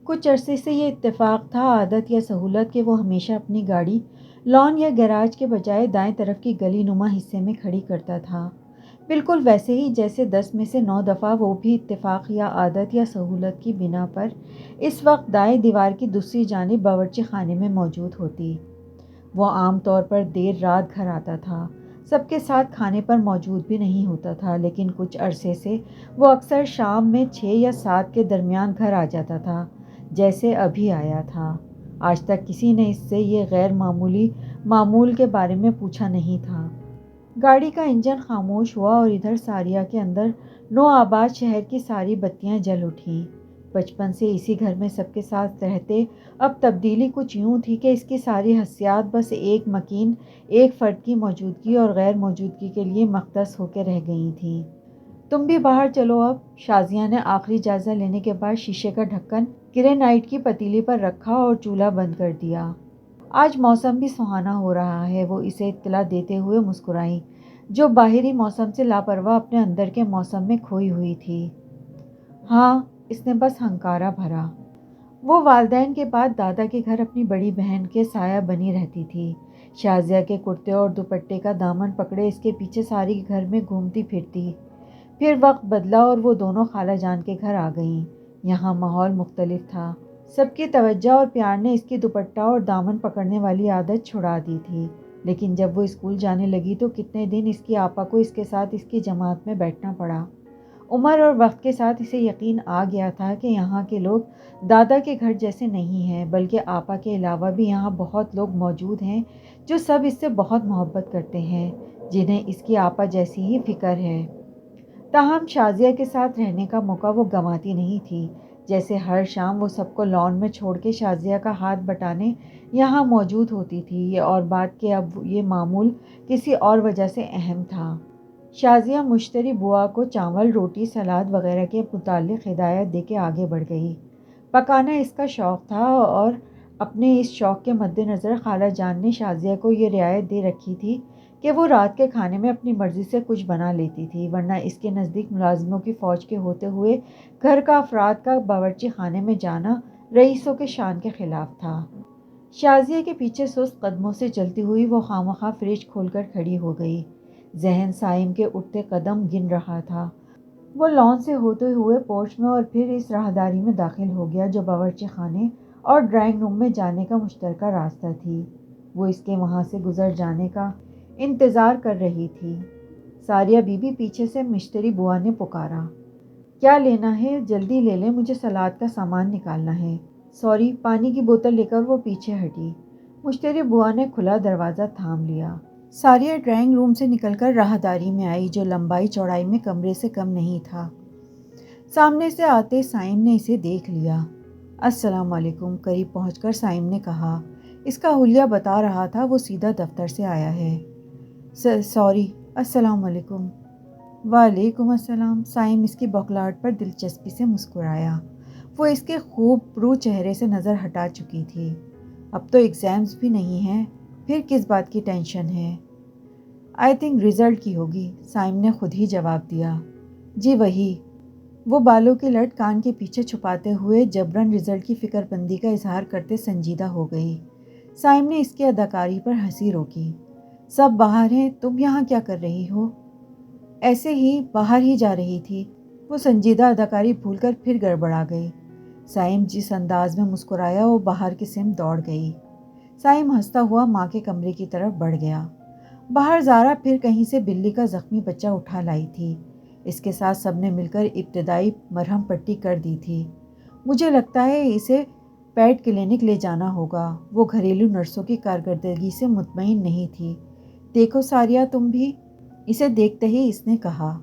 کچھ عرصے سے یہ اتفاق تھا، عادت یا سہولت، کہ وہ ہمیشہ اپنی گاڑی لان یا گیراج کے بجائے دائیں طرف کی گلی نما حصے میں کھڑی کرتا تھا، بالکل ویسے ہی جیسے 10 میں سے 9 دفعہ وہ بھی اتفاق یا عادت یا سہولت کی بنا پر اس وقت دائیں دیوار کی دوسری جانب باورچی خانے میں موجود ہوتی۔ وہ عام طور پر دیر رات گھر آتا تھا، سب کے ساتھ کھانے پر موجود بھی نہیں ہوتا تھا، لیکن کچھ عرصے سے وہ اکثر شام میں 6 یا 7 کے درمیان گھر آ جاتا تھا، جیسے ابھی آیا تھا۔ آج تک کسی نے اس سے یہ غیر معمولی معمول کے بارے میں پوچھا نہیں تھا۔ گاڑی کا انجن خاموش ہوا اور ادھر ساریہ کے اندر نو آباد شہر کی ساری بتیاں جل اٹھیں۔ بچپن سے اسی گھر میں سب کے ساتھ رہتے اب تبدیلی کچھ یوں تھی کہ اس کی ساری حسیات بس ایک فرد کی موجودگی اور غیر موجودگی کے لیے مختص ہو کے رہ گئی تھیں۔ تم بھی باہر چلو اب، شازیہ نے آخری جائزہ لینے کے بعد شیشے کا ڈھکن گرینائٹ کی پتیلی پر رکھا اور چولہا بند کر دیا۔ آج موسم بھی سہانا ہو رہا ہے، وہ اسے اطلاع دیتے ہوئے مسکرائیں، جو باہری موسم سے لاپرواہ اپنے اندر کے موسم میں کھوئی ہوئی تھی۔ ہاں، اس نے بس ہنکارا بھرا۔ وہ والدین کے بعد دادا کے گھر اپنی بڑی بہن کے سایہ بنی رہتی تھی۔ شازیہ کے کرتے اور دوپٹے کا دامن پکڑے اس کے پیچھے ساری گھر میں گھومتی پھرتی۔ پھر وقت بدلا اور وہ دونوں خالہ جان کے گھر آ گئیں۔ یہاں ماحول مختلف تھا۔ سب کی توجہ اور پیار نے اس کی دوپٹہ اور دامن پکڑنے والی عادت چھڑا دی تھی، لیکن جب وہ اسکول جانے لگی تو کتنے دن اس کی آپا کو اس کے ساتھ اس کی جماعت میں بیٹھنا پڑا۔ عمر اور وقت کے ساتھ اسے یقین آ گیا تھا کہ یہاں کے لوگ دادا کے گھر جیسے نہیں ہیں، بلکہ آپا کے علاوہ بھی یہاں بہت لوگ موجود ہیں جو سب اس سے بہت محبت کرتے ہیں، جنہیں اس کی آپا جیسی ہی فکر ہے۔ تاہم شازیہ کے ساتھ رہنے کا موقع وہ گنواتی نہیں تھی۔ جیسے ہر شام وہ سب کو لان میں چھوڑ کے شازیہ کا ہاتھ بٹانے یہاں موجود ہوتی تھی، یہ اور بات کہ اب یہ معمول کسی اور وجہ سے اہم تھا۔ شازیہ مشتری بوا کو چاول، روٹی، سلاد وغیرہ کے متعلق ہدایت دے کے آگے بڑھ گئی۔ پکانا اس کا شوق تھا اور اپنے اس شوق کے مد نظر خالہ جان نے شازیہ کو یہ رعایت دے رکھی تھی کہ وہ رات کے کھانے میں اپنی مرضی سے کچھ بنا لیتی تھی، ورنہ اس کے نزدیک ملازموں کی فوج کے ہوتے ہوئے گھر کا افراد کا باورچی خانے میں جانا رئیسوں کے شان کے خلاف تھا۔ شازیہ کے پیچھے سست قدموں سے چلتی ہوئی وہ خامخواہ فریج کھول کر کھڑی ہو گئی۔ ذہن صائم کے اٹھتے قدم گن رہا تھا۔ وہ لان سے ہوتے ہوئے پورچ میں اور پھر اس راہداری میں داخل ہو گیا جو باورچی خانے اور ڈرائنگ روم میں جانے کا مشترکہ راستہ تھی۔ وہ اس کے وہاں سے گزر جانے کا انتظار کر رہی تھی۔ ساریہ بی بی پیچھے سے مشتری بوا نے پکارا۔ کیا لینا ہے؟ جلدی لے لیں، مجھے سلاد کا سامان نکالنا ہے۔ سوری، پانی کی بوتل لے کر وہ پیچھے ہٹی۔ مشتری بوا نے کھلا دروازہ تھام لیا۔ ساریہ ڈرائنگ روم سے نکل کر راہداری میں آئی جو لمبائی چوڑائی میں کمرے سے کم نہیں تھا۔ سامنے سے آتے سائم نے اسے دیکھ لیا۔ السلام علیکم، قریب پہنچ کر سائم نے کہا۔ اس کا حلیہ بتا رہا تھا وہ سیدھا دفتر سے آیا ہے۔ سوری، السلام علیکم۔ وعلیکم السلام۔ سائم اس کی بوکھلاہٹ پر دلچسپی سے مسکرایا۔ وہ اس کے خوب رو چہرے سے نظر ہٹا چکی تھی۔ اب تو ایگزامز بھی نہیں ہیں، پھر کس بات کی ٹینشن ہے؟ آئی تھنک رزلٹ کی ہوگی، سائم نے خود ہی جواب دیا۔ جی وہی۔ وہ بالوں کی لٹ کان کے پیچھے چھپاتے ہوئے جبراً رزلٹ کی فکر بندی کا اظہار کرتے سنجیدہ ہو گئی۔ سائم نے اس کی اداکاری پر ہنسی روکی۔ سب باہر ہیں، تم یہاں کیا کر رہی ہو؟ ایسے ہی، باہر ہی جا رہی تھی۔ وہ سنجیدہ اداکاری بھول کر پھر گڑبڑا گئی۔ سائم جس انداز میں مسکرایا وہ باہر کی سمت دوڑ گئی۔ سائم ہنستا ہوا ماں کے کمرے کی طرف بڑھ گیا۔ باہر زارا پھر کہیں سے بلی کا زخمی بچہ اٹھا لائی تھی۔ اس کے ساتھ سب نے مل کر ابتدائی مرہم پٹی کر دی تھی۔ مجھے لگتا ہے اسے پیٹ کلینک لے جانا ہوگا۔ وہ گھریلو نرسوں کی کارکردگی سے مطمئن نہیں تھی۔ دیکھو ساریہ، تم بھی؟ اسے دیکھتے ہی اس نے کہا۔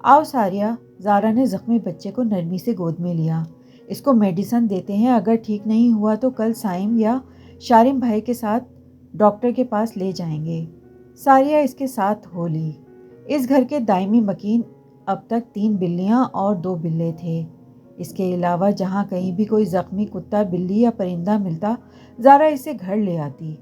آؤ ساریہ۔ زارا نے زخمی بچے کو نرمی سے گود میں لیا۔ اس کو میڈیسن دیتے ہیں، اگر ٹھیک نہیں ہوا تو کل سائم یا شارم بھائی کے ساتھ ڈاکٹر کے پاس لے جائیں گے۔ ساریہ اس کے ساتھ ہو لی۔ اس گھر کے دائمی مکین اب تک 3 بلیاں اور 2 بلے تھے۔ اس کے علاوہ جہاں کہیں بھی کوئی زخمی کتا، بلی یا پرندہ ملتا، زارا اسے گھر لے آتی،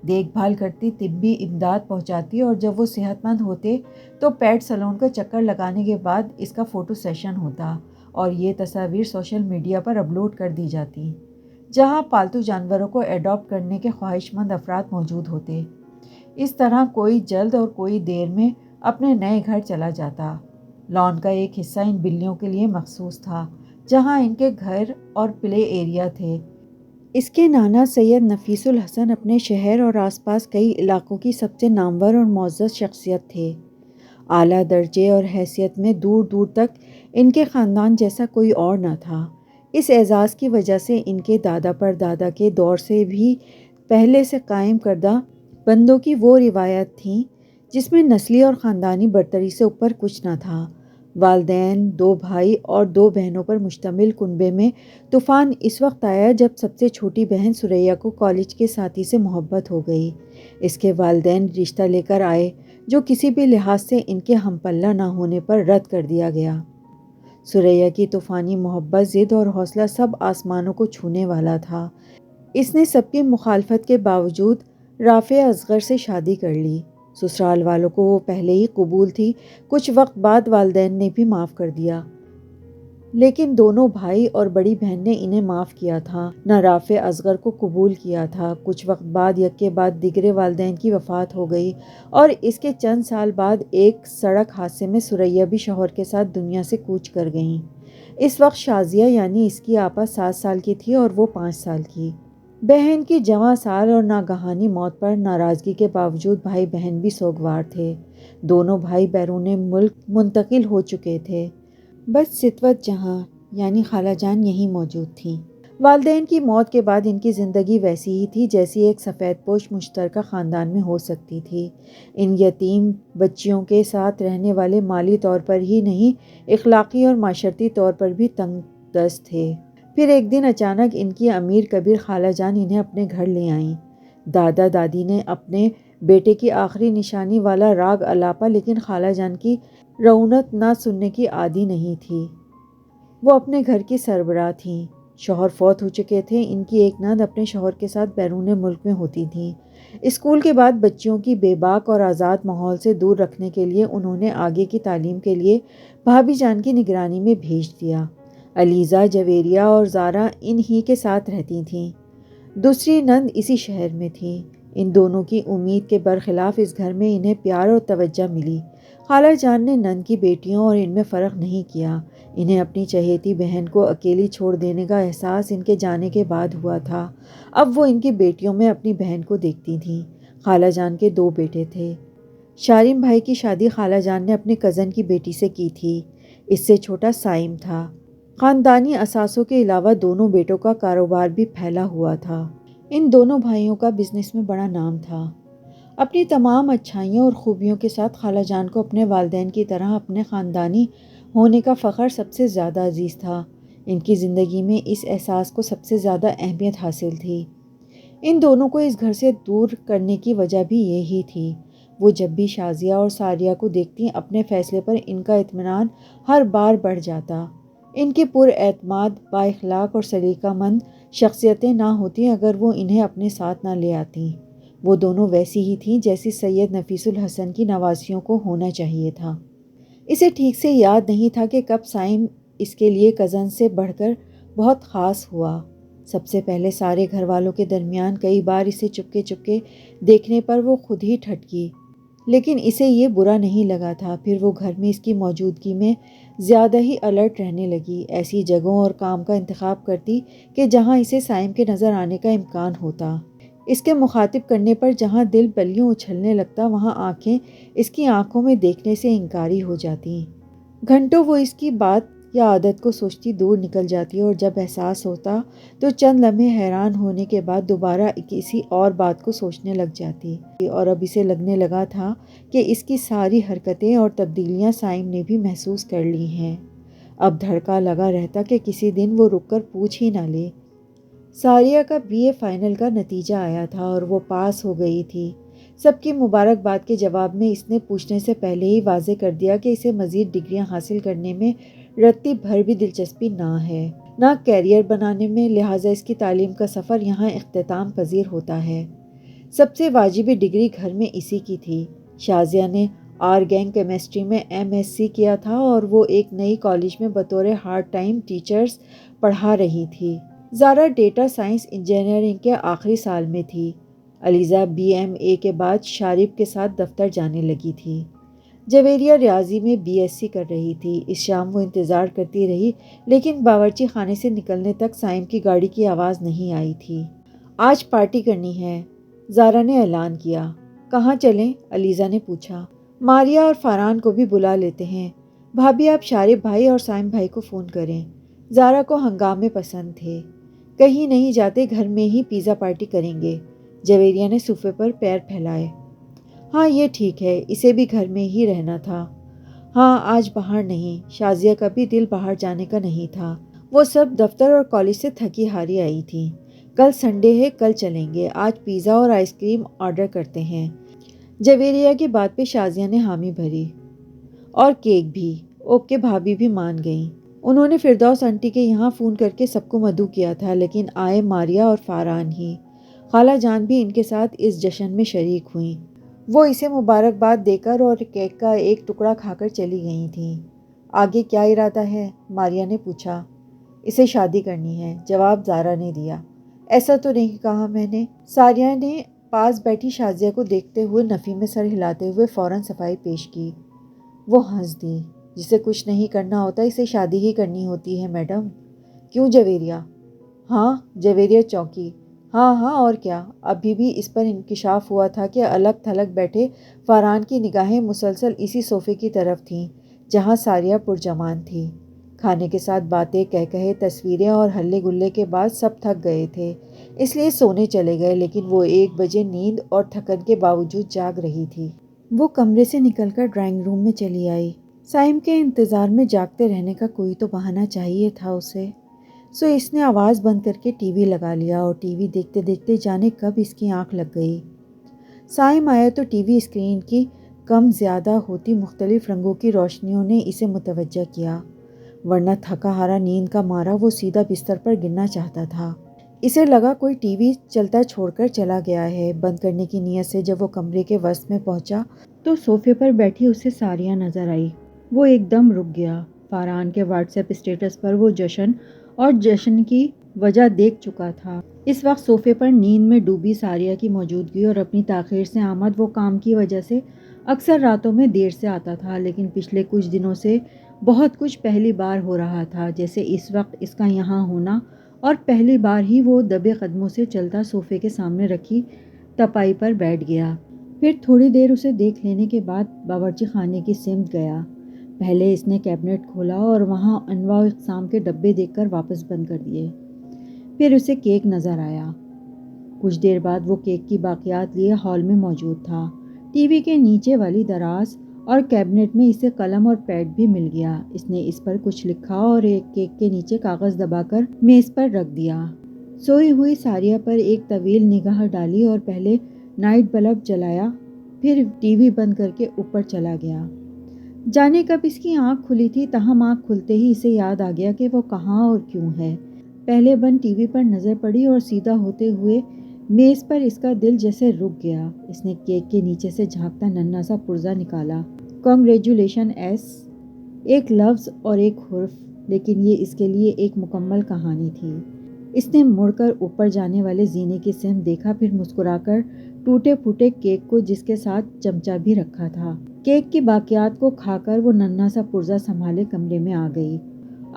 دیکھ بھال کرتی، طبی امداد پہنچاتی اور جب وہ صحت مند ہوتے تو پیٹ سلون کا چکر لگانے کے بعد اس کا فوٹو سیشن ہوتا اور یہ تصاویر سوشل میڈیا پر اپلوڈ کر دی جاتی، جہاں پالتو جانوروں کو ایڈاپٹ کرنے کے خواہش مند افراد موجود ہوتے۔ اس طرح کوئی جلد اور کوئی دیر میں اپنے نئے گھر چلا جاتا۔ لان کا ایک حصہ ان بلیوں کے لیے مخصوص تھا، جہاں ان کے گھر اور پلے ایریا تھے۔ اس کے نانا سید نفیس الحسن اپنے شہر اور آس پاس کئی علاقوں کی سب سے نامور اور معزز شخصیت تھے۔ اعلیٰ درجے اور حیثیت میں دور دور تک ان کے خاندان جیسا کوئی اور نہ تھا۔ اس اعزاز کی وجہ سے ان کے دادا پر دادا کے دور سے بھی پہلے سے قائم کردہ بندوں کی وہ روایت تھیں جس میں نسلی اور خاندانی برتری سے اوپر کچھ نہ تھا۔ والدین، 2 بھائی اور 2 بہنوں پر مشتمل کنبے میں طوفان اس وقت آیا جب سب سے چھوٹی بہن ثریا کو کالج کے ساتھی سے محبت ہو گئی۔ اس کے والدین رشتہ لے کر آئے جو کسی بھی لحاظ سے ان کے ہم پلہ نہ ہونے پر رد کر دیا گیا۔ ثریا کی طوفانی محبت، ضد اور حوصلہ سب آسمانوں کو چھونے والا تھا۔ اس نے سب کی مخالفت کے باوجود رافع اصغر سے شادی کر لی۔ سسرال والوں کو وہ پہلے ہی قبول تھی، کچھ وقت بعد والدین نے بھی معاف کر دیا، لیکن دونوں بھائی اور بڑی بہن نے انہیں معاف کیا تھا، نہ رافع اصغر کو قبول کیا تھا۔ کچھ وقت بعد یک کے بعد دیگرے والدین کی وفات ہو گئی اور اس کے چند سال بعد ایک سڑک حادثے میں ثریا بھی شوہر کے ساتھ دنیا سے کوچ کر گئیں۔ اس وقت شازیہ یعنی اس کی آپا 7 سال کی تھی اور وہ 5 سال کی۔ بہن کی جوان سال اور ناگہانی موت پر ناراضگی کے باوجود بھائی بہن بھی سوگوار تھے۔ دونوں بھائی بیرون ملک منتقل ہو چکے تھے، بس ستوت جہاں یعنی خالہ جان یہیں موجود تھیں۔ والدین کی موت کے بعد ان کی زندگی ویسی ہی تھی جیسی ایک سفید پوش مشترکہ خاندان میں ہو سکتی تھی۔ ان یتیم بچیوں کے ساتھ رہنے والے مالی طور پر ہی نہیں، اخلاقی اور معاشرتی طور پر بھی تنگ دست تھے۔ پھر ایک دن اچانک ان کی امیر کبیر خالہ جان انہیں اپنے گھر لے آئیں۔ دادا دادی نے اپنے بیٹے کی آخری نشانی والا راگ الاپا، لیکن خالہ جان کی رعونت نہ سننے کی عادی نہیں تھی۔ وہ اپنے گھر کی سربراہ تھیں، شوہر فوت ہو چکے تھے۔ ان کی ایک نند اپنے شوہر کے ساتھ بیرون ملک میں ہوتی تھیں۔ اسکول کے بعد بچیوں کی بے باک اور آزاد ماحول سے دور رکھنے کے لیے انہوں نے آگے کی تعلیم کے لیے بھابھی جان کی نگرانی میں بھیج دیا۔ علیزہ، جویریہ اور زارا ان ہی کے ساتھ رہتی تھیں۔ دوسری نند اسی شہر میں تھی۔ ان دونوں کی امید کے برخلاف اس گھر میں انہیں پیار اور توجہ ملی۔ خالہ جان نے نند کی بیٹیوں اور ان میں فرق نہیں کیا۔ انہیں اپنی چہیتی بہن کو اکیلی چھوڑ دینے کا احساس ان کے جانے کے بعد ہوا تھا۔ اب وہ ان کی بیٹیوں میں اپنی بہن کو دیکھتی تھیں۔ خالہ جان کے 2 بیٹے تھے۔ شارم بھائی کی شادی خالہ جان نے اپنے کزن کی بیٹی سے کی تھی۔ اس سے چھوٹا سائم تھا۔ خاندانی اثاثوں کے علاوہ دونوں بیٹوں کا کاروبار بھی پھیلا ہوا تھا۔ ان دونوں بھائیوں کا بزنس میں بڑا نام تھا۔ اپنی تمام اچھائیوں اور خوبیوں کے ساتھ خالہ جان کو اپنے والدین کی طرح اپنے خاندانی ہونے کا فخر سب سے زیادہ عزیز تھا۔ ان کی زندگی میں اس احساس کو سب سے زیادہ اہمیت حاصل تھی۔ ان دونوں کو اس گھر سے دور کرنے کی وجہ بھی یہی تھی۔ وہ جب بھی شازیہ اور ساریہ کو دیکھتی، اپنے فیصلے پر ان کا اطمینان ہر بار بڑھ جاتا۔ ان کی پر اعتماد، با اخلاق اور سلیقہ مند شخصیتیں نہ ہوتیں اگر وہ انہیں اپنے ساتھ نہ لے آتیں۔ وہ دونوں ویسی ہی تھیں جیسی سید نفیس الحسن کی نواسیوں کو ہونا چاہیے تھا۔ اسے ٹھیک سے یاد نہیں تھا کہ کب سائم اس کے لیے کزن سے بڑھ کر بہت خاص ہوا۔ سب سے پہلے سارے گھر والوں کے درمیان کئی بار اسے چپکے چپکے دیکھنے پر وہ خود ہی ٹھٹکی، لیکن اسے یہ برا نہیں لگا تھا۔ پھر وہ گھر میں اس کی موجودگی میں زیادہ ہی الرٹ رہنے لگی، ایسی جگہوں اور کام کا انتخاب کرتی کہ جہاں اسے سائم کے نظر آنے کا امکان ہوتا۔ اس کے مخاطب کرنے پر جہاں دل بلیوں اچھلنے لگتا، وہاں آنکھیں اس کی آنکھوں میں دیکھنے سے انکاری ہو جاتی۔ گھنٹوں وہ اس کی بات یا عادت کو سوچتی دور نکل جاتی اور جب احساس ہوتا تو چند لمحے حیران ہونے کے بعد دوبارہ کسی اور بات کو سوچنے لگ جاتی۔ اور اب اسے لگنے لگا تھا کہ اس کی ساری حرکتیں اور تبدیلیاں سائم نے بھی محسوس کر لی ہیں۔ اب دھڑکا لگا رہتا کہ کسی دن وہ رک کر پوچھ ہی نہ لے۔ ساریہ کا BA فائنل کا نتیجہ آیا تھا اور وہ پاس ہو گئی تھی۔ سب کی مبارکباد کے جواب میں اس نے پوچھنے سے پہلے ہی واضح کر دیا کہ اسے مزید ڈگریاں حاصل کرنے میں رتی بھر بھی دلچسپی نہ ہے، نہ کیریئر بنانے میں، لہٰذا اس کی تعلیم کا سفر یہاں اختتام پذیر ہوتا ہے۔ سب سے واجبی ڈگری گھر میں اسی کی تھی۔ شازیہ نے آرگینگ کیمسٹری میں MSc کیا تھا اور وہ ایک نئی کالج میں بطور ہارڈ ٹائم ٹیچرز پڑھا رہی تھی۔ زارا ڈیٹا سائنس انجینئرنگ کے آخری سال میں تھی۔ علیزہ BMA کے بعد شارب کے ساتھ دفتر جانے لگی تھی۔ جویریہ ریاضی میں BSc کر رہی تھی۔ اس شام وہ انتظار کرتی رہی لیکن باورچی خانے سے نکلنے تک سائم کی گاڑی کی آواز نہیں آئی تھی۔ آج پارٹی کرنی ہے، زارا نے اعلان کیا۔ کہاں چلیں؟ علیزہ نے پوچھا۔ ماریا اور فاران کو بھی بلا لیتے ہیں۔ بھابھی آپ شارب بھائی اور سائم بھائی کو فون کریں۔ زارا کو ہنگامے پسند تھے۔ کہیں نہیں جاتے، گھر میں ہی پیزا پارٹی کریں گے۔ جویریہ نے صوفے پر پیر پھیلائے۔ ہاں یہ ٹھیک ہے، اسے بھی گھر میں ہی رہنا تھا۔ ہاں آج باہر نہیں، شازیہ کا بھی دل باہر جانے کا نہیں تھا۔ وہ سب دفتر اور کالج سے تھکی ہاری آئی تھی۔ کل سنڈے ہے، کل چلیں گے، آج پیزا اور آئس کریم آرڈر کرتے ہیں۔ جویریہ کی بات پہ شازیہ نے حامی بھری۔ اور کیک بھی۔ اوکے، بھابھی بھی مان گئیں۔ انہوں نے فردوس آنٹی کے یہاں فون کر کے سب کو مدعو کیا تھا لیکن آئے ماریا اور فاران ہی۔ خالہ جان بھی ان کے ساتھ اس جشن میں شریک ہوئیں۔ وہ اسے مبارکباد دے کر اور کیک کا ایک ٹکڑا کھا کر چلی گئی تھیں۔ آگے کیا ارادہ ہے؟ ماریا نے پوچھا۔ اسے شادی کرنی ہے، جواب زارا نے دیا۔ ایسا تو نہیں کہا میں نے۔ ساریہ نے پاس بیٹھی شازیہ کو دیکھتے ہوئے نفی میں سر ہلاتے ہوئے فوراً صفائی پیش کی۔ وہ ہنس دی۔ جسے کچھ نہیں کرنا ہوتا اسے شادی ہی کرنی ہوتی ہے میڈم۔ کیوں جویریہ؟ ہاں، جویریہ چونکی۔ ہاں ہاں اور کیا۔ ابھی بھی اس پر انکشاف ہوا تھا کہ الگ تھلگ بیٹھے فاران کی نگاہیں مسلسل اسی صوفے کی طرف تھیں جہاں ساریہ پرجمان تھی۔ کھانے کے ساتھ باتیں، کہے تصویریں اور ہلے گلے کے بعد سب تھک گئے تھے، اس لیے سونے چلے گئے لیکن وہ 1 بجے نیند اور تھکن کے باوجود جاگ رہی تھی۔ وہ کمرے سے نکل کر ڈرائنگ روم میں چلی آئی۔ سائم کے انتظار میں جاگتے رہنے کا کوئی تو بہانہ چاہیے تھا اسے، سو اس نے آواز بند کر کے ٹی وی لگا لیا اور ٹی وی دیکھتے دیکھتے جانے کب اس کی آنکھ لگ گئی۔ سائم آیا تو ٹی وی اسکرین کی کم زیادہ ہوتی مختلف رنگوں کی روشنیوں نے اسے متوجہ کیا، ورنہ تھکا ہارا نیند کا مارا وہ سیدھا بستر پر گرنا چاہتا تھا۔ اسے لگا کوئی ٹی وی چلتا چھوڑ کر چلا گیا ہے۔ بند کرنے کی نیت سے جب وہ کمرے کے وسط میں پہنچا تو صوفے پر بیٹھی اسے ساریہ نظر آئی۔ وہ ایک دم رک گیا۔ فاران کے واٹس ایپ اسٹیٹس پر وہ جشن اور جشن کی وجہ دیکھ چکا تھا۔ اس وقت صوفے پر نیند میں ڈوبی ساریہ کی موجودگی اور اپنی تاخیر سے آمد، وہ کام کی وجہ سے اکثر راتوں میں دیر سے آتا تھا لیکن پچھلے کچھ دنوں سے بہت کچھ پہلی بار ہو رہا تھا، جیسے اس وقت اس کا یہاں ہونا، اور پہلی بار ہی وہ دبے قدموں سے چلتا صوفے کے سامنے رکھی تپائی پر بیٹھ گیا۔ پھر تھوڑی دیر اسے دیکھ لینے کے بعد باورچی خانے کی سمت گیا۔ پہلے اس نے کیبنٹ کھولا اور وہاں انواع و اقسام کے ڈبے دیکھ کر واپس بند کر دیے۔ پھر اسے کیک نظر آیا۔ کچھ دیر بعد وہ کیک کی باقیات لیے ہال میں موجود تھا۔ ٹی وی کے نیچے والی دراز اور کیبنٹ میں اسے قلم اور پیڈ بھی مل گیا۔ اس نے اس پر کچھ لکھا اور ایک کیک کے نیچے کاغذ دبا کر میز پر رکھ دیا۔ سوئی ہوئی ساریہ پر ایک طویل نگاہ ڈالی اور پہلے نائٹ بلب جلایا، پھر ٹی وی بند کر کے اوپر چلا گیا۔ جانے کب اس کی آنکھ کھلی تھی، تاہم آنکھ کھلتے ہی اسے یاد آ گیا کہ وہ کہاں اور کیوں ہے۔ پہلے بند ٹی وی پر نظر پڑی اور سیدھا ہوتے ہوئے میز پر اس کا دل جیسے رک گیا۔ اس نے کیک کے نیچے سے جھانکتا ننھا سا پرزہ نکالا۔ کنگریچولیشن ایس، ایک لفظ اور ایک حرف، لیکن یہ اس کے لیے ایک مکمل کہانی تھی۔ اس نے مڑ کر اوپر جانے والے زینے کی سمت دیکھا، پھر مسکرا کر ٹوٹے پھوٹے کیک کو جس کے ساتھ چمچہ بھی رکھا تھا، کیک کی باقیات کو کھا کر وہ ننھا سا پرزہ سنبھالے کمرے میں آ گئی۔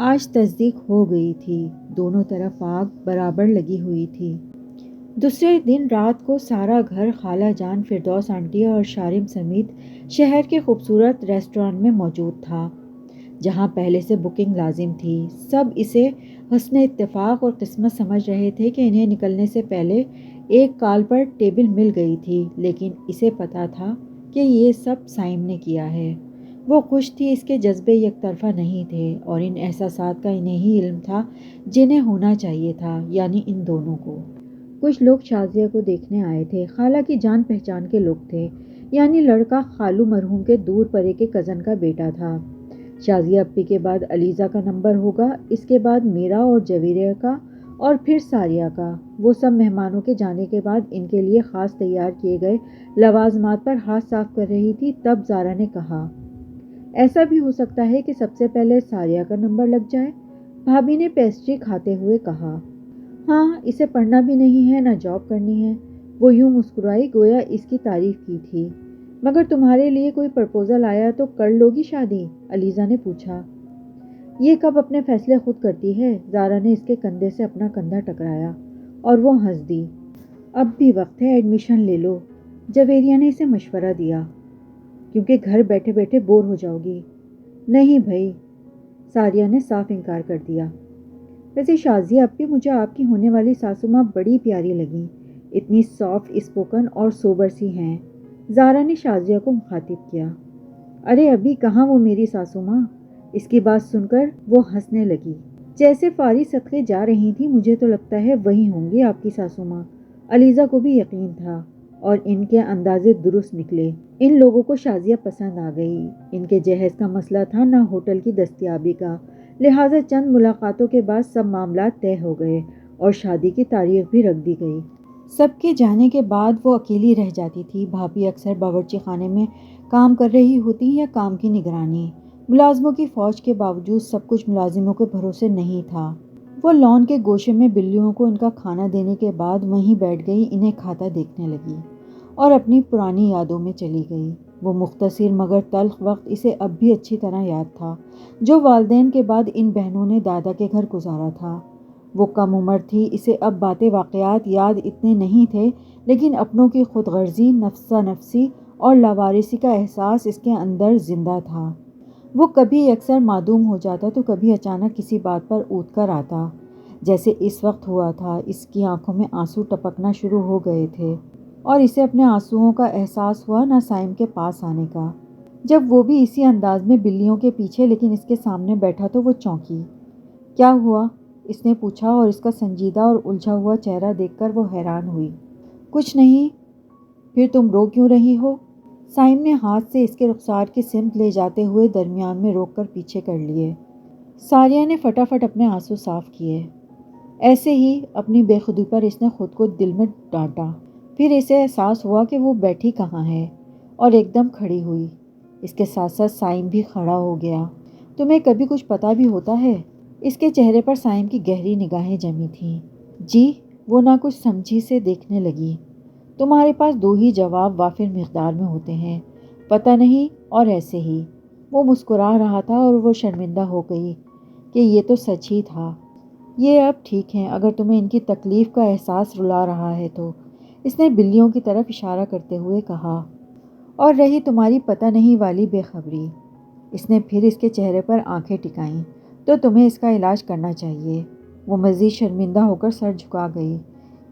آج تصدیق ہو گئی تھی، دونوں طرف آگ برابر لگی ہوئی تھی۔ دوسرے دن رات کو سارا گھر خالہ جان، فردوس آنٹی اور شارم سمیت شہر کے خوبصورت ریسٹورانٹ میں موجود تھا جہاں پہلے سے بکنگ لازم تھی۔ سب اسے حسن اتفاق اور قسمت سمجھ رہے تھے کہ انہیں نکلنے سے پہلے ایک کال پر ٹیبل مل گئی تھی، لیکن اسے پتا تھا کہ یہ سب سائم نے کیا ہے۔ وہ خوش تھی، اس کے جذبے یک طرفہ نہیں تھے اور ان احساسات کا انہیں ہی علم تھا جنہیں ہونا چاہیے تھا، یعنی ان دونوں کو۔ کچھ لوگ شازیہ کو دیکھنے آئے تھے، خالہ کی جان پہچان کے لوگ تھے، یعنی لڑکا خالو مرحوم کے دور پرے کے کزن کا بیٹا تھا۔ شازیہ اپی کے بعد علیزہ کا نمبر ہوگا، اس کے بعد میرا اور جویریہ کا اور پھر ساریہ کا۔ وہ سب مہمانوں کے جانے کے بعد ان کے لیے خاص تیار کیے گئے لوازمات پر ہاتھ صاف کر رہی تھی، تب زارا نے کہا، ایسا بھی ہو سکتا ہے کہ سب سے پہلے ساریہ کا نمبر لگ جائے؟ بھابھی نے پیسٹری کھاتے ہوئے کہا۔ ہاں، اسے پڑھنا بھی نہیں ہے نہ جاب کرنی ہے۔ وہ یوں مسکرائی گویا اس کی تعریف کی تھی۔ مگر تمہارے لیے کوئی پرپوزل آیا تو کر لو گی شادی؟ علیزہ نے پوچھا۔ یہ کب اپنے فیصلے خود کرتی ہے؟ زارا نے اس کے کندھے سے اپنا کندھا ٹکرایا اور وہ ہنس دی۔ اب بھی وقت ہے، ایڈمیشن لے لو، جویریہ نے اسے مشورہ دیا، کیونکہ گھر بیٹھے بیٹھے بور ہو جاؤ گی۔ نہیں بھائی، ساریہ نے صاف انکار کر دیا۔ ویسے شازیہ، اب بھی مجھے آپ کی ہونے والی ساسو ماں بڑی پیاری لگیں، اتنی سافٹ اسپوکن اور سوبر سی ہیں۔ زارا نے شازیہ کو مخاطب کیا۔ ارے ابھی کہاں وہ میری ساسو ماں؟ اس کی بات سن کر وہ ہنسنے لگی۔ جیسے فاری صدقے جا رہی تھی، مجھے تو لگتا ہے وہی ہوں گی آپ کی ساسو ماں۔ علیزہ کو بھی یقین تھا اور ان کے اندازے درست نکلے۔ ان لوگوں کو شازیہ پسند آ گئی۔ ان کے جہیز کا مسئلہ تھا نہ ہوٹل کی دستیابی کا، لہٰذا چند ملاقاتوں کے بعد سب معاملات طے ہو گئے اور شادی کی تاریخ بھی رکھ دی گئی۔ سب کے جانے کے بعد وہ اکیلی رہ جاتی تھی۔ بھابھی اکثر باورچی خانے میں کام کر رہی ہوتی یا کام کی نگرانی۔ ملازموں کی فوج کے باوجود سب کچھ ملازموں کے بھروسے نہیں تھا۔ وہ لان کے گوشے میں بلیوں کو ان کا کھانا دینے کے بعد وہیں بیٹھ گئی، انہیں کھاتا دیکھنے لگی اور اپنی پرانی یادوں میں چلی گئی۔ وہ مختصر مگر تلخ وقت اسے اب بھی اچھی طرح یاد تھا، جو والدین کے بعد ان بہنوں نے دادا کے گھر گزارا تھا۔ وہ کم عمر تھی، اسے اب باتیں واقعات یاد اتنے نہیں تھے، لیکن اپنوں کی خود غرضی، نفسہ نفسی اور لاوارثی کا احساس اس کے اندر زندہ تھا۔ وہ کبھی اکثر معدوم ہو جاتا تو کبھی اچانک کسی بات پر اٹھ کر آتا، جیسے اس وقت ہوا تھا۔ اس کی آنکھوں میں آنسو ٹپکنا شروع ہو گئے تھے اور اسے اپنے آنسوؤں کا احساس ہوا، نہ سائم کے پاس آنے کا۔ جب وہ بھی اسی انداز میں بلیوں کے پیچھے لیکن اس کے سامنے بیٹھا تو وہ چونکی۔ کیا ہوا؟ اس نے پوچھا اور اس کا سنجیدہ اور الجھا ہوا چہرہ دیکھ کر وہ حیران ہوئی۔ کچھ نہیں، پھر تم رو کیوں رہی ہو؟ سائم نے ہاتھ سے اس کے رخسار کی سمت لے جاتے ہوئے درمیان میں روک کر پیچھے کر لیے۔ ساریہ نے فٹافٹ اپنے آنسو صاف کیے۔ ایسے ہی اپنی بے خودی پر اس نے خود کو دل میں ڈانٹا۔ پھر اسے احساس ہوا کہ وہ بیٹھی کہاں ہے اور ایک دم کھڑی ہوئی۔ اس کے ساتھ ساتھ سائم بھی کھڑا ہو گیا۔ تمہیں کبھی کچھ پتہ بھی ہوتا ہے؟ اس کے چہرے پر سائم کی گہری نگاہیں جمی تھیں۔ جی، وہ نہ کچھ سمجھی سے دیکھنے لگی۔ تمہارے پاس دو ہی جواب وافر مقدار میں ہوتے ہیں، پتہ نہیں اور ایسے ہی۔ وہ مسکرا رہا تھا اور وہ شرمندہ ہو گئی کہ یہ تو سچ ہی تھا۔ یہ اب ٹھیک ہے، اگر تمہیں ان کی تکلیف کا احساس رلا رہا ہے تو، اس نے بلیوں کی طرف اشارہ کرتے ہوئے کہا۔ اور رہی تمہاری پتہ نہیں والی بے خبری، اس نے پھر اس کے چہرے پر آنکھیں ٹکائیں، تو تمہیں اس کا علاج کرنا چاہیے۔ وہ مزید شرمندہ ہو کر سر جھکا گئی۔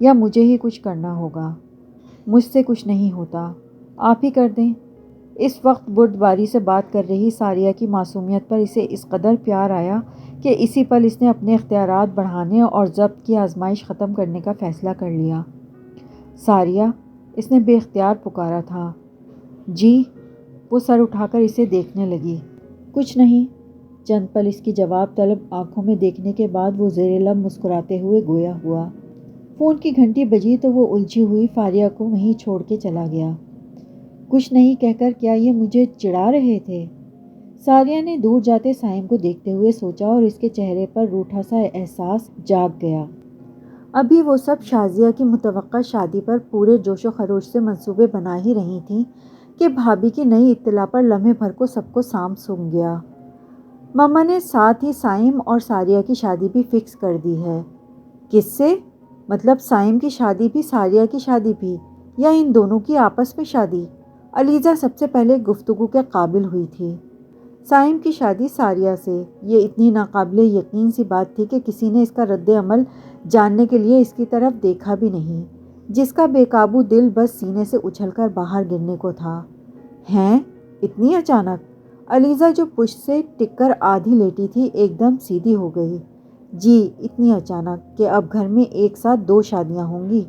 یا مجھے ہی کچھ کرنا ہوگا؟ مجھ سے کچھ نہیں ہوتا، آپ ہی کر دیں۔ اس وقت بردباری سے بات کر رہی ساریہ کی معصومیت پر اسے اس قدر پیار آیا کہ اسی پل اس نے اپنے اختیارات بڑھانے اور ضبط کی آزمائش ختم کرنے کا فیصلہ کر لیا۔ ساریہ، اس نے بے اختیار پکارا تھا۔ جی؟ وہ سر اٹھا کر اسے دیکھنے لگی۔ کچھ نہیں۔ چند پل اس کی جواب طلب آنکھوں میں دیکھنے کے بعد وہ زیر لب مسکراتے ہوئے گویا ہوا۔ فون کی گھنٹی بجی تو وہ الجھی ہوئی فاریہ کو وہیں چھوڑ کے چلا گیا۔ کچھ نہیں کہہ کر کیا یہ مجھے چڑھا رہے تھے؟ ساریہ نے دور جاتے سائم کو دیکھتے ہوئے سوچا اور اس کے چہرے پر روٹھا سا احساس جاگ گیا۔ ابھی وہ سب شازیہ کی متوقع شادی پر پورے جوش و خروش سے منصوبے بنا ہی رہی تھیں کہ بھابھی کی نئی اطلاع پر لمحے بھر کو سب کو سانپ سونگ گیا۔ مما نے ساتھ ہی سائم اور ساریہ کی شادی بھی فکس کر دی ہے۔ کس سے؟ مطلب سائم کی شادی بھی، ساریہ کی شادی بھی، یا ان دونوں کی آپس میں شادی؟ علیزہ سب سے پہلے گفتگو کے قابل ہوئی تھی۔ سائم کی شادی ساریہ سے، یہ اتنی ناقابل یقین سی بات تھی کہ کسی نے اس کا رد عمل جاننے کے لیے اس کی طرف دیکھا بھی نہیں، جس کا بے قابو دل بس سینے سے اچھل کر باہر گرنے کو تھا۔ ہیں؟ اتنی اچانک؟ علیزہ جو پشت سے ٹک کر آدھی لیٹی تھی ایک دم سیدھی ہو گئی۔ جی، اتنی اچانک کہ اب گھر میں ایک ساتھ دو شادیاں ہوں گی۔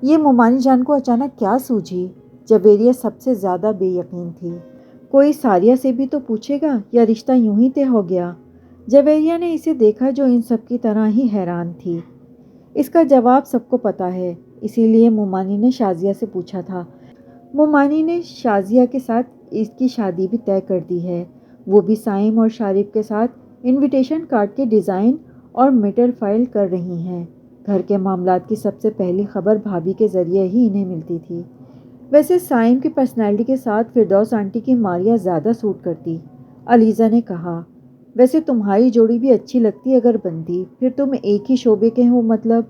یہ مومانی جان کو اچانک کیا سوجھی؟ جویریہ سب سے زیادہ بے یقین تھی۔ کوئی ساریہ سے بھی تو پوچھے گا یا رشتہ یوں ہی طے ہو گیا؟ جویریہ نے اسے دیکھا جو ان سب کی طرح ہی حیران تھی۔ اس کا جواب سب کو پتہ ہے، اسی لیے مومانی نے شازیہ سے پوچھا تھا۔ مومانی نے شازیہ کے ساتھ اس کی شادی بھی طے کر دی ہے، وہ بھی سائم اور شارف کے ساتھ انویٹیشن کارڈ کے ڈیزائن اور میٹر فائل کر رہی ہیں۔ گھر کے معاملات کی سب سے پہلی خبر بھابھی کے ذریعے ہی انہیں ملتی تھی۔ ویسے سائم کی پرسنالٹی کے ساتھ فردوس آنٹی کی ماریا زیادہ سوٹ کرتی، علیزہ نے کہا۔ ویسے تمہاری جوڑی بھی اچھی لگتی اگر بنتی، پھر تم ایک ہی شعبے کے ہو، مطلب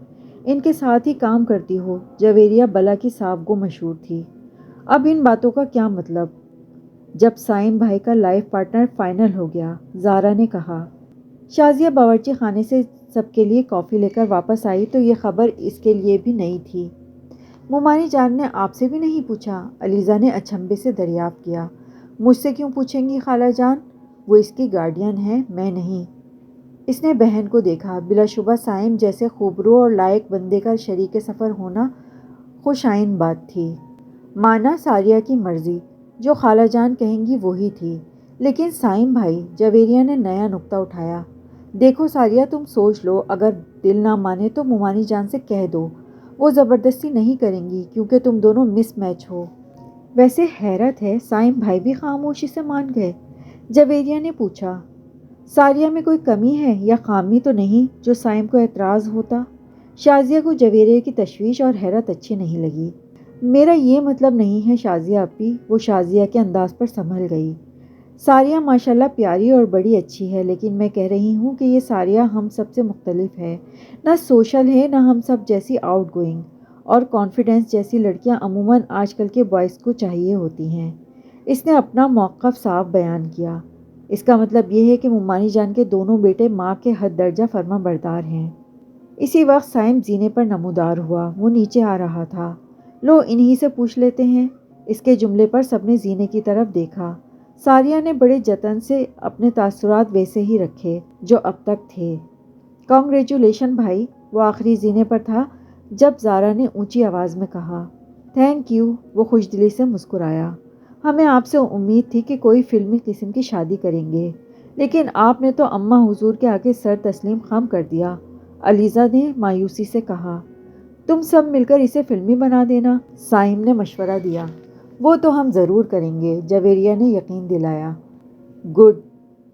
ان کے ساتھ ہی کام کرتی ہو۔ جویریہ بلا کی صاف گو مشہور تھی۔ اب ان باتوں کا کیا مطلب؟ جب سائم بھائی کا لائف پارٹنر فائنل ہو گیا، زارا نے کہا۔ شازیہ باورچی خانے سے سب کے لیے کافی لے کر واپس آئی تو یہ خبر اس کے لیے بھی نئی تھی۔ مومانی جان نے آپ سے بھی نہیں پوچھا؟ علیزہ نے اچنبھے سے دریافت کیا۔ مجھ سے کیوں پوچھیں گی خالہ جان؟ وہ اس کی گارڈین ہے، میں نہیں۔ اس نے بہن کو دیکھا۔ بلا شبہ سائم جیسے خوبرو اور لائق بندے کا شریک سفر ہونا خوش آئند بات تھی۔ مانا ساریہ کی مرضی، جو خالہ جان کہیں گی وہی تھی۔ لیکن سائم بھائی، جویریہ نے نیا نکتہ اٹھایا، دیکھو ساریہ تم سوچ لو، اگر دل نہ مانے تو مومانی جان سے کہہ دو، وہ زبردستی نہیں کریں گی کیونکہ تم دونوں مس میچ ہو۔ ویسے حیرت ہے، سائم بھائی بھی خاموشی سے مان گئے؟ جویریہ نے پوچھا۔ ساریہ میں کوئی کمی ہے یا خامی تو نہیں جو سائم کو اعتراض ہوتا؟ شازیہ کو جویریہ کی تشویش اور حیرت اچھی نہیں لگی۔ میرا یہ مطلب نہیں ہے شازیہ اپی، وہ شازیہ کے انداز پر سنبھل گئی۔ ساریہ ماشاءاللہ پیاری اور بڑی اچھی ہے، لیکن میں کہہ رہی ہوں کہ یہ ساریہ ہم سب سے مختلف ہے، نہ سوشل ہے، نہ ہم سب جیسی آؤٹ گوئنگ اور کانفیڈنس جیسی لڑکیاں عموماً آج کل کے بوائز کو چاہیے ہوتی ہیں۔ اس نے اپنا موقف صاف بیان کیا۔ اس کا مطلب یہ ہے کہ مومانی جان کے دونوں بیٹے ماں کے حد درجہ فرما بردار ہیں۔ اسی وقت سائم زینے پر نمودار ہوا، وہ نیچے آ رہا تھا۔ لو انہی سے پوچھ لیتے ہیں۔ اس کے جملے پر سب نے زینے کی طرف دیکھا۔ ساریہ نے بڑے جتن سے اپنے تاثرات ویسے ہی رکھے جو اب تک تھے۔ کانگریچولیشن بھائی، وہ آخری زینے پر تھا جب زارا نے اونچی آواز میں کہا۔ تھینک یو، وہ خوش دلی سے مسکرایا۔ ہمیں آپ سے امید تھی کہ کوئی فلمی قسم کی شادی کریں گے، لیکن آپ نے تو اماں حضور کے آگے سر تسلیم خم کر دیا، علیزہ نے مایوسی سے کہا۔ تم سب مل کر اسے فلمی بنا دینا، سائم نے مشورہ دیا۔ وہ تو ہم ضرور کریں گے، جویریہ نے یقین دلایا۔ گڈ۔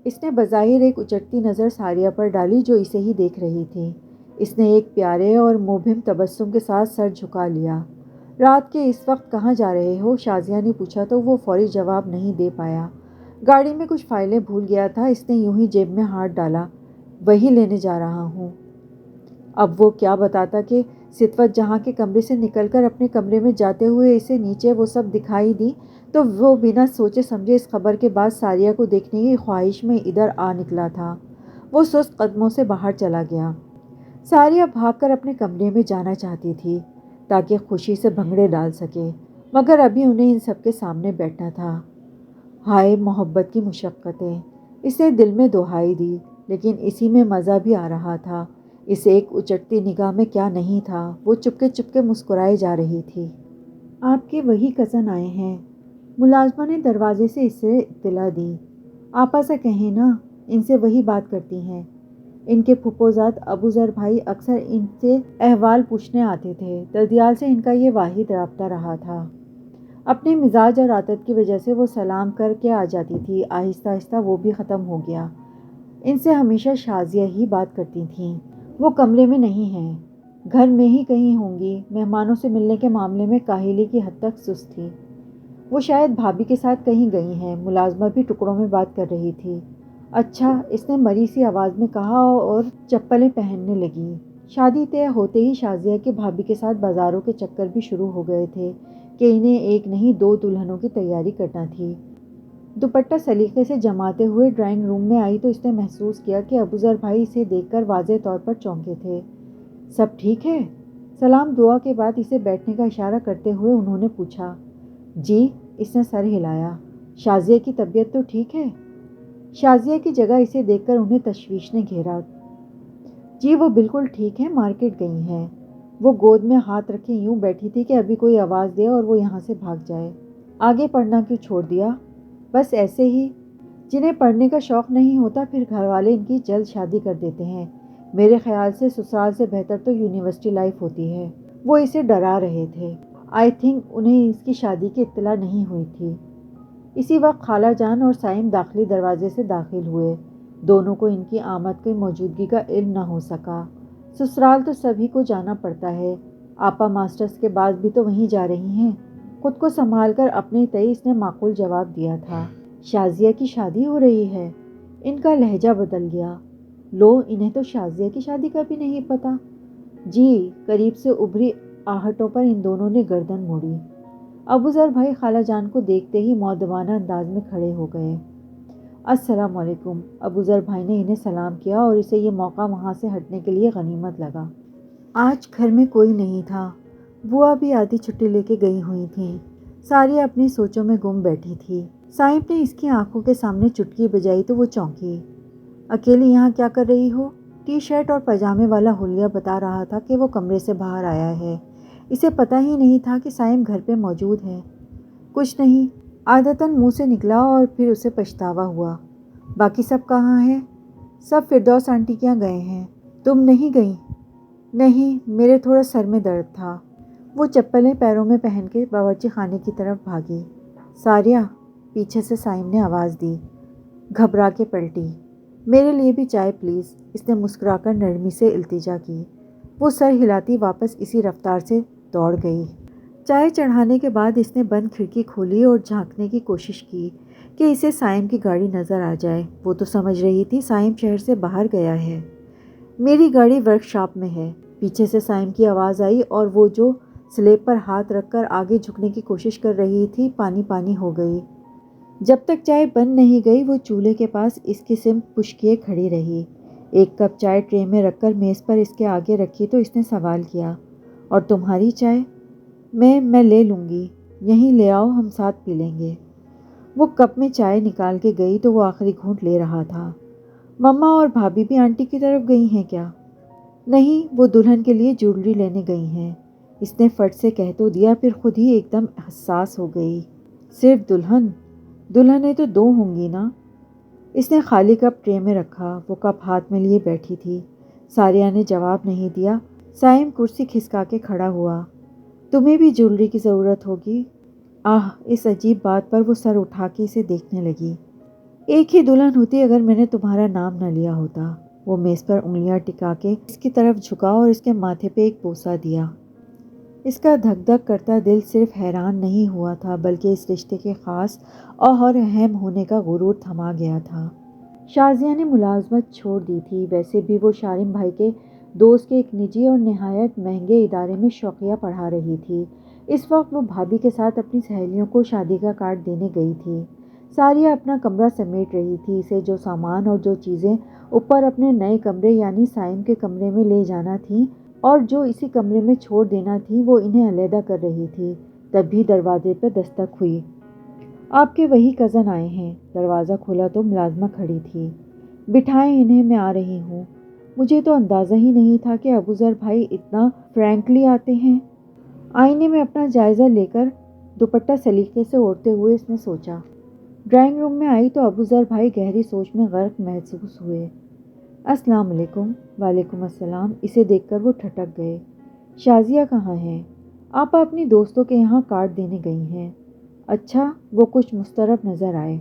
اس نے بظاہر ایک اچٹتی نظر ساریہ پر ڈالی جو اسے ہی دیکھ رہی تھی۔ اس نے ایک پیارے اور مبہم تبسم کے ساتھ سر جھکا لیا۔ رات کے اس وقت کہاں جا رہے ہو؟ شازیہ نے پوچھا تو وہ فوری جواب نہیں دے پایا۔ گاڑی میں کچھ فائلیں بھول گیا تھا، اس نے یوں ہی جیب میں ہاتھ ڈالا۔ وہی لینے جا رہا ہوں۔ اب وہ کیا بتاتا کہ ستوت جہاں کے کمرے سے نکل کر اپنے کمرے میں جاتے ہوئے اسے نیچے وہ سب دکھائی دی تو وہ بنا سوچے سمجھے اس خبر کے بعد ساریہ کو دیکھنے کی خواہش میں ادھر آ نکلا تھا۔ وہ سست قدموں سے باہر چلا گیا۔ ساریہ بھاگ کر اپنے کمرے میں جانا چاہتی تھی تاکہ خوشی سے بھنگڑے ڈال سکے، مگر ابھی انہیں ان سب کے سامنے بیٹھنا تھا۔ ہائے محبت کی مشقتیں، اسے دل میں دہائی دی، لیکن اسی میں مزہ بھی آ رہا تھا۔ اس ایک اچٹتی نگاہ میں کیا نہیں تھا۔ وہ چپکے چپکے مسکرائے جا رہی تھی۔ آپ کے وہی کزن آئے ہیں، ملازمہ نے دروازے سے اسے اطلاع دی۔ آپا سے کہیں نا، ان سے وہی بات کرتی ہیں۔ ان کے پھپھوزاد ابوذر بھائی اکثر ان سے احوال پوچھنے آتے تھے، دردیال سے ان کا یہ واحد رابطہ رہا تھا۔ اپنے مزاج اور عادت کی وجہ سے وہ سلام کر کے آ جاتی تھی، آہستہ آہستہ وہ بھی ختم ہو گیا۔ ان سے ہمیشہ شازیہ ہی بات کرتی تھیں۔ وہ کمرے میں نہیں ہیں، گھر میں ہی کہیں ہوں گی۔ مہمانوں سے ملنے کے معاملے میں کاہلی کی حد تک سست تھی۔ وہ شاید بھابھی کے ساتھ کہیں گئی ہیں، ملازمہ بھی ٹکڑوں میں بات کر رہی تھی۔ اچھا، اس نے مری سی آواز میں کہا اور چپلیں پہننے لگی۔ شادی طے ہوتے ہی شازیہ کے بھابھی کے ساتھ بازاروں کے چکر بھی شروع ہو گئے تھے کہ انہیں ایک نہیں دو دلہنوں کی تیاری کرنا تھی۔ دوپٹہ سلیقے سے جماتے ہوئے ڈرائنگ روم میں آئی تو اس نے محسوس کیا کہ ابوذر بھائی اسے دیکھ کر واضح طور پر چونکے تھے۔ سب ٹھیک ہے؟ سلام دعا کے بعد اسے بیٹھنے کا اشارہ کرتے ہوئے انہوں نے پوچھا۔ جی، اس نے سر ہلایا۔ شازیہ کی طبیعت تو ٹھیک ہے؟ شازیہ کی جگہ اسے دیکھ کر انہیں تشویش نے گھیرا۔ جی وہ بالکل ٹھیک ہے، مارکیٹ گئی ہیں۔ وہ گود میں ہاتھ رکھے یوں بیٹھی تھی کہ ابھی کوئی آواز دے اور وہ یہاں سے بھاگ جائے۔ آگے پڑھنا کیوں چھوڑ دیا؟ بس ایسے ہی۔ جنہیں پڑھنے کا شوق نہیں ہوتا پھر گھر والے ان کی جلد شادی کر دیتے ہیں۔ میرے خیال سے سسرال سے بہتر تو یونیورسٹی لائف ہوتی ہے۔ وہ اسے ڈرا رہے تھے۔ آئی تھنک انہیں اس کی شادی کی اطلاع نہیں ہوئی تھی۔ اسی وقت خالہ جان اور سائم داخلی دروازے سے داخل ہوئے۔ دونوں کو ان کی آمد کی موجودگی کا علم نہ ہو سکا۔ سسرال تو سبھی کو جانا پڑتا ہے، آپا ماسٹرز کے بعد بھی تو وہیں جا رہی ہیں۔ خود کو سنبھال کر اپنے تئیں اس نے معقول جواب دیا تھا۔ شازیہ کی شادی ہو رہی ہے؟ ان کا لہجہ بدل گیا۔ لو، انہیں تو شازیہ کی شادی کا بھی نہیں پتا۔ جی، قریب سے ابھری آہٹوں پر ان دونوں نے گردن موڑی۔ ابوذر بھائی خالہ جان کو دیکھتے ہی مؤدبانہ انداز میں کھڑے ہو گئے۔ السلام علیکم۔ ابوذر بھائی نے انہیں سلام کیا اور اسے یہ موقع وہاں سے ہٹنے کے لیے غنیمت لگا۔ آج گھر میں کوئی نہیں تھا۔ بوا بھی آدھی چھٹی لے کے گئی ہوئی تھیں۔ ساریہ اپنی سوچوں میں گم بیٹھی تھی۔ سائم نے اس کی آنکھوں کے سامنے چٹکی بجائی تو وہ چونکی۔ اکیلی یہاں کیا کر رہی ہو؟ ٹی شرٹ اور پاجامے والا حلیہ بتا رہا تھا کہ وہ کمرے سے باہر آیا ہے۔ اسے پتہ ہی نہیں تھا کہ سائم گھر پہ موجود ہے۔ کچھ نہیں، عادتاً منہ سے نکلا اور پھر اسے پچھتاوا ہوا۔ باقی سب کہاں ہیں؟ سب فردوس آنٹی کے یہاں گئے ہیں۔ تم نہیں گئیں؟ نہیں، میرے تھوڑا سر میں درد تھا۔ وہ چپلیں پیروں میں پہن کے باورچی خانے کی طرف بھاگی۔ ساریہ، پیچھے سے سائم نے آواز دی۔ گھبرا کے پلٹی۔ میرے لیے بھی چائے پلیز، اس نے مسکرا کر نرمی سے التجا کی۔ وہ سر ہلاتی واپس اسی رفتار سے دوڑ گئی۔ چائے چڑھانے کے بعد اس نے بند کھڑکی کھولی اور جھانکنے کی کوشش کی کہ اسے سائم کی گاڑی نظر آ جائے۔ وہ تو سمجھ رہی تھی سائم شہر سے باہر گیا ہے۔ میری گاڑی ورک شاپ میں ہے، پیچھے سے سائم کی آواز آئی اور وہ جو سلیب پر ہاتھ رکھ کر آگے جھکنے کی کوشش کر رہی تھی پانی پانی ہو گئی۔ جب تک چائے بن نہیں گئی وہ چولہے کے پاس اس کی سمت پش کیے کھڑی رہی۔ ایک کپ چائے ٹرے میں رکھ کر میز پر اس کے آگے رکھی تو اس نے سوال کیا، اور تمہاری چائے؟ میں لے لوں گی، یہیں لے آؤ، ہم ساتھ پی لیں گے۔ وہ کپ میں چائے نکال کے گئی تو وہ آخری گھونٹ لے رہا تھا۔ مما اور بھابھی بھی آنٹی کی طرف گئی ہیں کیا؟ نہیں، وہ دلہن کے لیے جویلری لینے گئی ہیں، اس نے فٹ سے کہہ تو دیا، پھر خود ہی ایک دم حساس ہو گئی۔ صرف دلہن؟ دلہنیں تو دو ہوں گی نا؟ اس نے خالی کپ ٹرے میں رکھا، وہ کپ ہاتھ میں لیے بیٹھی تھی۔ ساریہ نے جواب نہیں دیا۔ سائم کرسی کھسکا کے کھڑا ہوا۔ تمہیں بھی جویلری کی ضرورت ہوگی؟ اس عجیب بات پر وہ سر اٹھا کے اسے دیکھنے لگی۔ ایک ہی دلہن ہوتی اگر میں نے تمہارا نام نہ لیا ہوتا۔ وہ میز پر انگلیاں ٹکا کے اس کی طرف جھکا اور اس کے ماتھے پہ ایک بوسہ دیا۔ اس کا دھک دھک کرتا دل صرف حیران نہیں ہوا تھا بلکہ اس رشتے کے خاص اور اہم ہونے کا غرور تھما گیا تھا۔ شازیہ نے ملازمت چھوڑ دی تھی، ویسے بھی وہ شارم بھائی کے دوست کے ایک نجی اور نہایت مہنگے ادارے میں شوقیہ پڑھا رہی تھی۔ اس وقت وہ بھابھی کے ساتھ اپنی سہیلیوں کو شادی کا کارڈ دینے گئی تھی۔ ساریہ اپنا کمرہ سمیٹ رہی تھی۔ اسے جو سامان اور جو چیزیں اوپر اپنے نئے کمرے یعنی سائم کے کمرے میں لے جانا تھی اور جو اسی کمرے میں چھوڑ دینا تھی وہ انہیں علیحدہ کر رہی تھی۔ تبھی دروازے پہ دستک ہوئی۔ آپ کے وہی کزن آئے ہیں۔ دروازہ کھولا تو ملازمہ کھڑی تھی۔ بٹھائیں انہیں، میں آ رہی ہوں۔ مجھے تو اندازہ ہی نہیں تھا کہ ابوذر بھائی اتنا فرینکلی آتے ہیں۔ آئینے میں اپنا جائزہ لے کر دوپٹہ سلیقے سے اوڑھتے ہوئے اس نے سوچا۔ ڈرائنگ روم میں آئی تو ابوذر بھائی گہری سوچ میں غرق محسوس ہوئے۔ السلام علیکم۔ وعلیکم السلام۔ اسے دیکھ کر وہ ٹھٹک گئے۔ شازیہ کہاں ہیں؟ آپا اپنی دوستوں کے یہاں کارڈ دینے گئی ہیں۔ اچھا، وہ کچھ مضطرب نظر آئے۔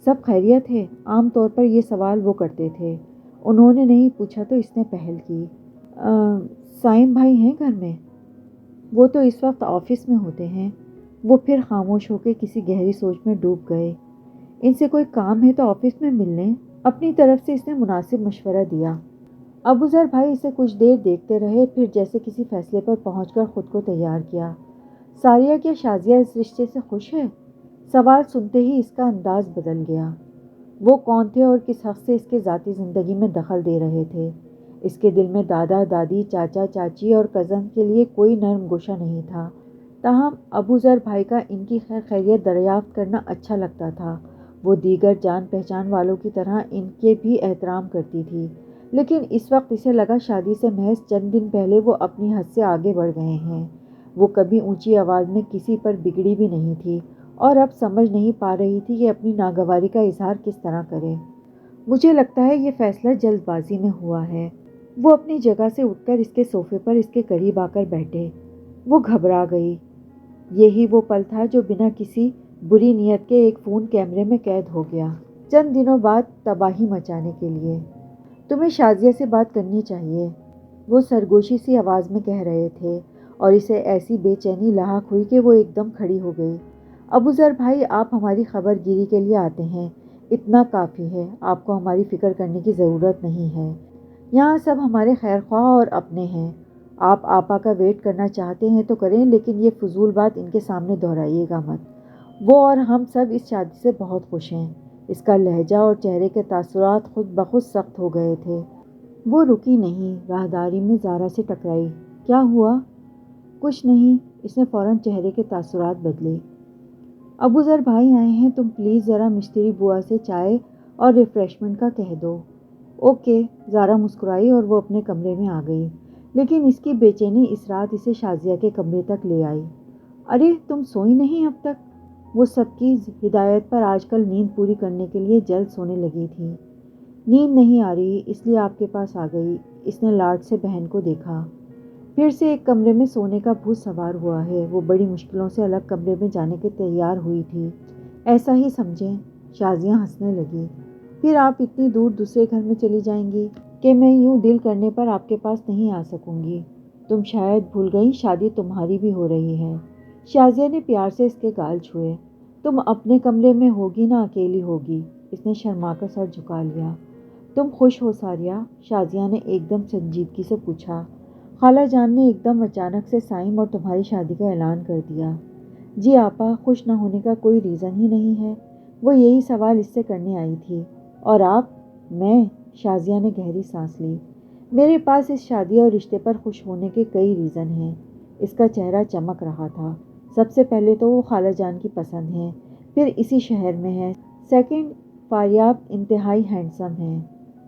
سب خیریت ہے؟ عام طور پر یہ سوال وہ کرتے تھے۔ انہوں نے نہیں پوچھا تو اس نے پہل کی۔ سائم بھائی ہیں گھر میں؟ وہ تو اس وقت آفس میں ہوتے ہیں۔ وہ پھر خاموش ہو کے کسی گہری سوچ میں ڈوب گئے۔ ان سے کوئی کام ہے تو آفس میں مل لیں۔ اپنی طرف سے اس نے مناسب مشورہ دیا۔ ابوذر بھائی اسے کچھ دیر دیکھتے رہے، پھر جیسے کسی فیصلے پر پہنچ کر خود کو تیار کیا۔ ساریہ، کیا شازیہ اس رشتے سے خوش ہے؟ سوال سنتے ہی اس کا انداز بدل گیا۔ وہ کون تھے اور کس حق سے اس کے ذاتی زندگی میں دخل دے رہے تھے؟ اس کے دل میں دادا دادی چاچا چاچی اور کزن کے لیے کوئی نرم گوشہ نہیں تھا۔ تاہم ابوذر بھائی کا ان کی خیر خیریت دریافت کرنا اچھا لگتا تھا۔ وہ دیگر جان پہچان والوں کی طرح ان کے بھی احترام کرتی تھی، لیکن اس وقت اسے لگا شادی سے محض چند دن پہلے وہ اپنی حد سے آگے بڑھ گئے ہیں۔ وہ کبھی اونچی آواز میں کسی پر بگڑی بھی نہیں تھی اور اب سمجھ نہیں پا رہی تھی کہ اپنی ناگواری کا اظہار کس طرح کرے۔ مجھے لگتا ہے یہ فیصلہ جلد بازی میں ہوا ہے۔ وہ اپنی جگہ سے اٹھ کر اس کے صوفے پر اس کے قریب آ کر بیٹھے۔ وہ گھبرا گئی۔ یہی وہ پل تھا جو بنا کسی بری نیت کے ایک فون کیمرے میں قید ہو گیا، چند دنوں بعد تباہی مچانے کے لیے۔ تمہیں شازیہ سے بات کرنی چاہیے، وہ سرگوشی سی آواز میں کہہ رہے تھے، اور اسے ایسی بے چینی لاحق ہوئی کہ وہ ایک دم کھڑی ہو گئی۔ ابوذر بھائی، آپ ہماری خبر گیری کے لیے آتے ہیں، اتنا کافی ہے، آپ کو ہماری فکر کرنے کی ضرورت نہیں ہے۔ یہاں سب ہمارے خیر خواہ اور اپنے ہیں۔ آپ آپا کا ویٹ کرنا چاہتے ہیں تو کریں، لیکن یہ فضول بات ان کے سامنے دہرائیے گا مت۔ وہ اور ہم سب اس شادی سے بہت خوش ہیں۔ اس کا لہجہ اور چہرے کے تاثرات خود بخود سخت ہو گئے تھے۔ وہ رکی نہیں، راہداری میں زارا سے ٹکرائی۔ کیا ہوا؟ کچھ نہیں، اس نے فوراً چہرے کے تاثرات بدلے۔ ابوذر بھائی آئے ہیں، تم پلیز ذرا مستری بوا سے چائے اور ریفریشمنٹ کا کہہ دو۔ اوکے، زارا مسکرائی اور وہ اپنے کمرے میں آ گئی، لیکن اس کی بے چینی اس رات اسے شازیہ کے کمرے تک لے آئی۔ ارے تم سوئی نہیں اب تک؟ وہ سب کی ہدایت پر آج کل نیند پوری کرنے کے لیے جلد سونے لگی تھی۔ نیند نہیں آ رہی، اس لیے آپ کے پاس آ گئی، اس نے لاڈ سے بہن کو دیکھا۔ پھر سے ایک کمرے میں سونے کا بھوت سوار ہوا ہے۔ وہ بڑی مشکلوں سے الگ کمرے میں جانے کے تیار ہوئی تھی۔ ایسا ہی سمجھیں، شازیہ ہنسنے لگی۔ پھر آپ اتنی دور دوسرے گھر میں چلی جائیں گی کہ میں یوں دل کرنے پر آپ کے پاس نہیں آ سکوں گی۔ تم شاید بھول گئی، شادی تمہاری بھی ہو رہی ہے۔ شازیہ نے پیار سے اس کے گال چھوئے۔ تم اپنے کمرے میں ہوگی نہ اکیلی ہوگی؟ اس نے شرما کر سر جھکا لیا۔ تم خوش ہو ساریہ؟ شازیہ نے ایک دم سنجیدگی سے پوچھا۔ خالہ جان نے ایک دم اچانک سے سائم اور تمہاری شادی کا اعلان کر دیا۔ جی آپا، خوش نہ ہونے کا کوئی ریزن ہی نہیں ہے۔ وہ یہی سوال اس سے کرنے آئی تھی۔ اور آپ؟ میں؟ شازیہ نے گہری سانس لی۔ میرے پاس اس شادی اور رشتے پر خوش ہونے کے کئی ریزن ہیں۔ اس کا چہرہ چمک رہا تھا۔ سب سے پہلے تو وہ خالہ جان کی پسند ہیں، پھر اسی شہر میں ہیں۔ سیکنڈ، فاریاب انتہائی ہینڈسم ہیں،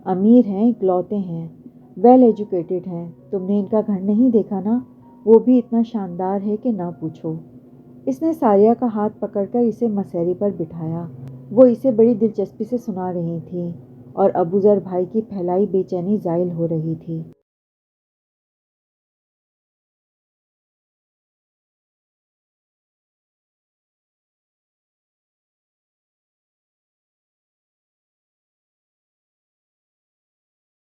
امیر ہیں، اکلوتے ہیں، ویل ایجوکیٹڈ ہیں۔ تم نے ان کا گھر نہیں دیکھا نا؟ وہ بھی اتنا شاندار ہے کہ نہ پوچھو۔ اس نے ساریہ کا ہاتھ پکڑ کر اسے مسیری پر بٹھایا۔ وہ اسے بڑی دلچسپی سے سنا رہی تھی، اور ابوذر بھائی کی پھیلائی بے چینی زائل ہو رہی تھی۔